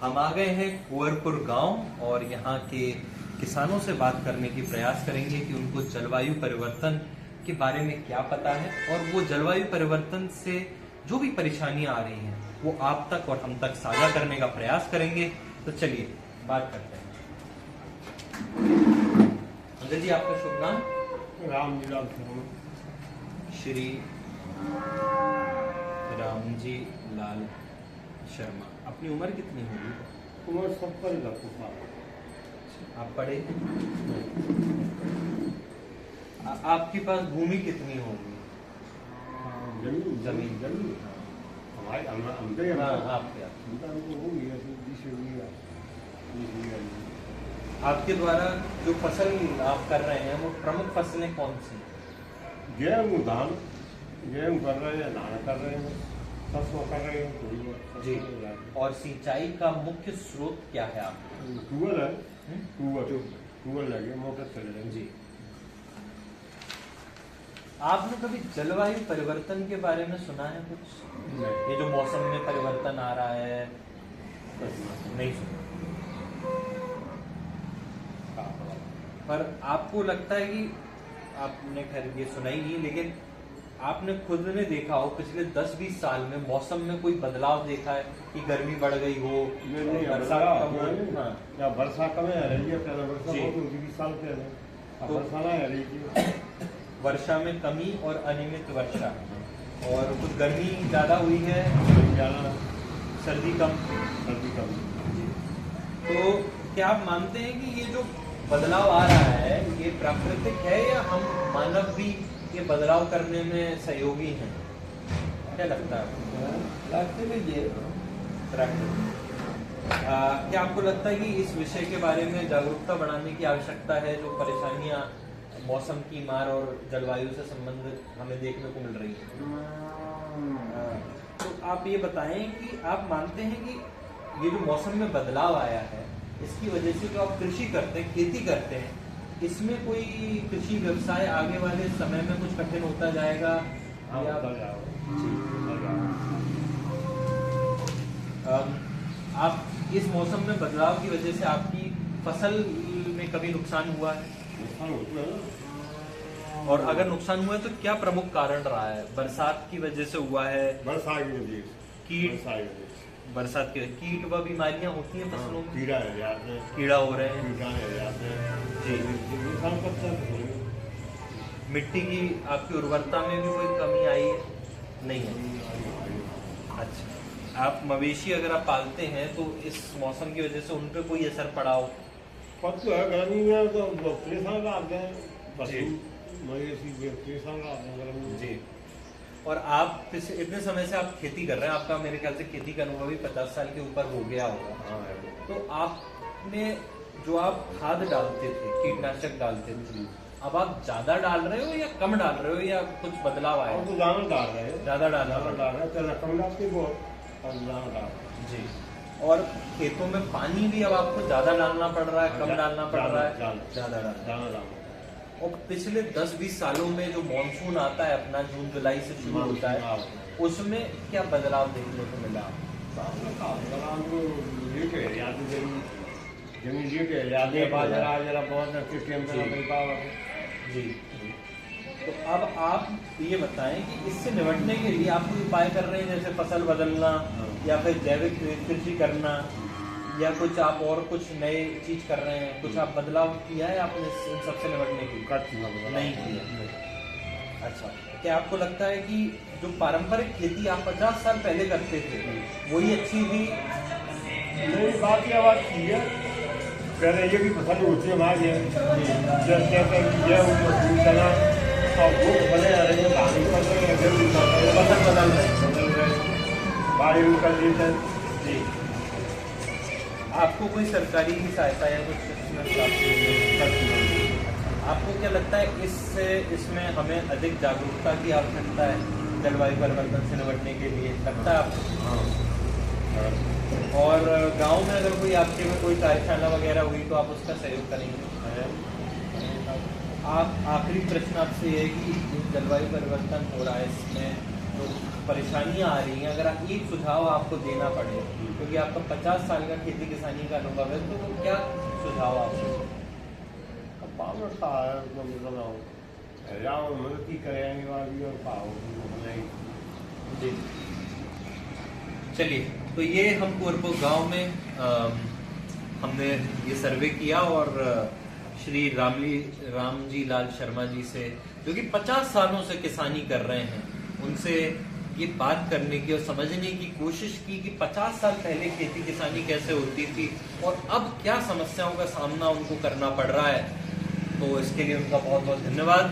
हम आ गए हैं कुंवरपुर गांव और यहाँ के किसानों से बात करने की प्रयास करेंगे कि उनको जलवायु परिवर्तन के बारे में क्या पता है और वो जलवायु परिवर्तन से जो भी परेशानियां आ रही हैं वो आप तक और हम तक साझा करने का प्रयास करेंगे। तो चलिए बात करते हैं। अंकल जी, आपका शुभ नाम? रामजी लाल शर्मा। श्री रामजी लाल शर्मा। अपनी उम्र कितनी होगी? उम्र 70 साल। आप पढ़े हैं? आपके पास भूमि कितनी होगी? जमीन हमारे आपके द्वारा जो फसल आप कर रहे हैं वो प्रमुख फसलें कौन सी? गेहूँ, धान, गेहूँ कर रहे हैं, धान कर रहे हैं, सरसों कर रहे हैं जी। और सिंचाई का मुख्य स्रोत क्या है आपका? ट्यूबवेल है। ट्यूबवेल लगे, मोटर चल रहे हैं जी। आपने कभी जलवायु परिवर्तन के बारे में सुना है कुछ? नहीं। ये जो मौसम में परिवर्तन आ रहा है, नहीं सुना। पर आपको लगता है कि आपने खैर ये सुना ही नहीं, लेकिन आपने खुद ने देखा हो पिछले 10-20 साल में मौसम में कोई बदलाव देखा है कि गर्मी बढ़ गई हो, बरसात कम हो? या वर्षा कम है रही है, पहले वर्षा बहुत होती 20 साल पहले, अब वर्षा ना है रही थी। वर्षा में कमी और अनियमित वर्षा, और कुछ गर्मी ज्यादा हुई है, सर्दी कम। तो क्या आप मानते हैं कि ये जो बदलाव आ रहा है ये प्राकृतिक है या हम मानव भी ये बदलाव करने में सहयोगी हैं? क्या लगता है? क्या आपको लगता है कि इस विषय के बारे में जागरूकता बढ़ाने की आवश्यकता है? जो परेशानियां मौसम की मार और जलवायु से संबंधित हमें देखने को मिल रही है, तो आप ये बताएं कि आप मानते हैं कि ये जो मौसम में बदलाव आया है इसकी वजह से जो आप कृषि करते हैं, खेती करते हैं, इसमें कोई कृषि व्यवसाय आगे वाले समय में कुछ कठिन होता जाएगा? आप इस मौसम में बदलाव की वजह से आपकी फसल में कभी नुकसान हुआ है? और अगर नुकसान हुआ है तो क्या प्रमुख कारण रहा है? बरसात की वजह से हुआ है? बरसात की वजह से, बरसात के कीट व बीमारियां होती हैं फसलों में? कीड़ा हो रहे हैं जी। नुकसान करता है। मिट्टी की आपकी उर्वरता में भी कोई कमी आई है? नहीं है। अच्छा, आप मवेशी अगर आप पालते हैं तो इस मौसम की वजह से उन पर कोई असर पड़ा हो? पशु है, गर्मी में तो परेशान रहते हैं मवेशी, परेशान रहते हैं जी। और आप इतने समय से आप खेती कर रहे हैं, आपका मेरे ख्याल से खेती का अनुभव भी 50 साल के ऊपर हो गया होगा। तो आपने जो आप खाद डालते थे, कीटनाशक डालते थे, अब आप ज्यादा डाल रहे हो या कम डाल रहे हो या कुछ बदलाव आया? तो ज्यादा डाल रहे हैं, ज्यादा डाल रहे हैं, कम डालते जी। और खेतों में पानी भी अब आपको ज्यादा डालना पड़ रहा है, कम डालना पड़ रहा है? ज्यादा डालना। और पिछले 10-20 सालों में जो मानसून आता है अपना, जून जुलाई से शुरू होता है, उसमें क्या बदलाव देखने को मिला? जी। तो अब आप ये बताएं कि इससे निपटने के लिए आप कोई उपाय कर रहे हैं, जैसे फसल बदलना या फिर जैविक कृषि करना, या कुछ आप और कुछ नए चीज कर रहे हैं? कुछ आप बदलाव किया है आपने इन सबसे निपटने की? नहीं किया। अच्छा, क्या आपको लगता है कि जो पारंपरिक खेती आप 50 साल पहले करते थे वही अच्छी थी? मेरी बात की है, पहले ये भी फसल होती है हमारे फसल बदल रहे बाढ़ कर देते जी। आपको कोई सरकारी की सहायता या कुछ इसमें प्राप्त? आपको क्या लगता है इसमें हमें अधिक जागरूकता की आवश्यकता है जलवायु परिवर्तन से निपटने के लिए? लगता है आपको? और गांव में अगर कोई आपके में कोई कार्यशाला वगैरह हुई तो आप उसका सहयोग करेंगे? आप आखिरी प्रश्न आपसे ये है कि जलवायु परिवर्तन हो रहा है, इसमें तो परेशानियां आ रही हैं, अगर एक सुझाव आपको देना पड़े, क्योंकि आपका 50 साल का खेती किसानी का अनुभव है, तो क्या सुझाव आपको? पावर का है मतलब राव मदद की करेंगे वाली और पावर नहीं। जी चलिए, तो ये हम कोरपो गांव में हमने ये सर्वे किया और श्री रामजी लाल शर्मा जी से, जो कि 50 सालों से किसानी कर रहे हैं, उनसे ये बात करने की और समझने की कोशिश की कि 50 साल पहले खेती किसानी कैसे होती थी और अब क्या समस्याओं का सामना उनको करना पड़ रहा है। तो इसके लिए उनका बहुत बहुत धन्यवाद।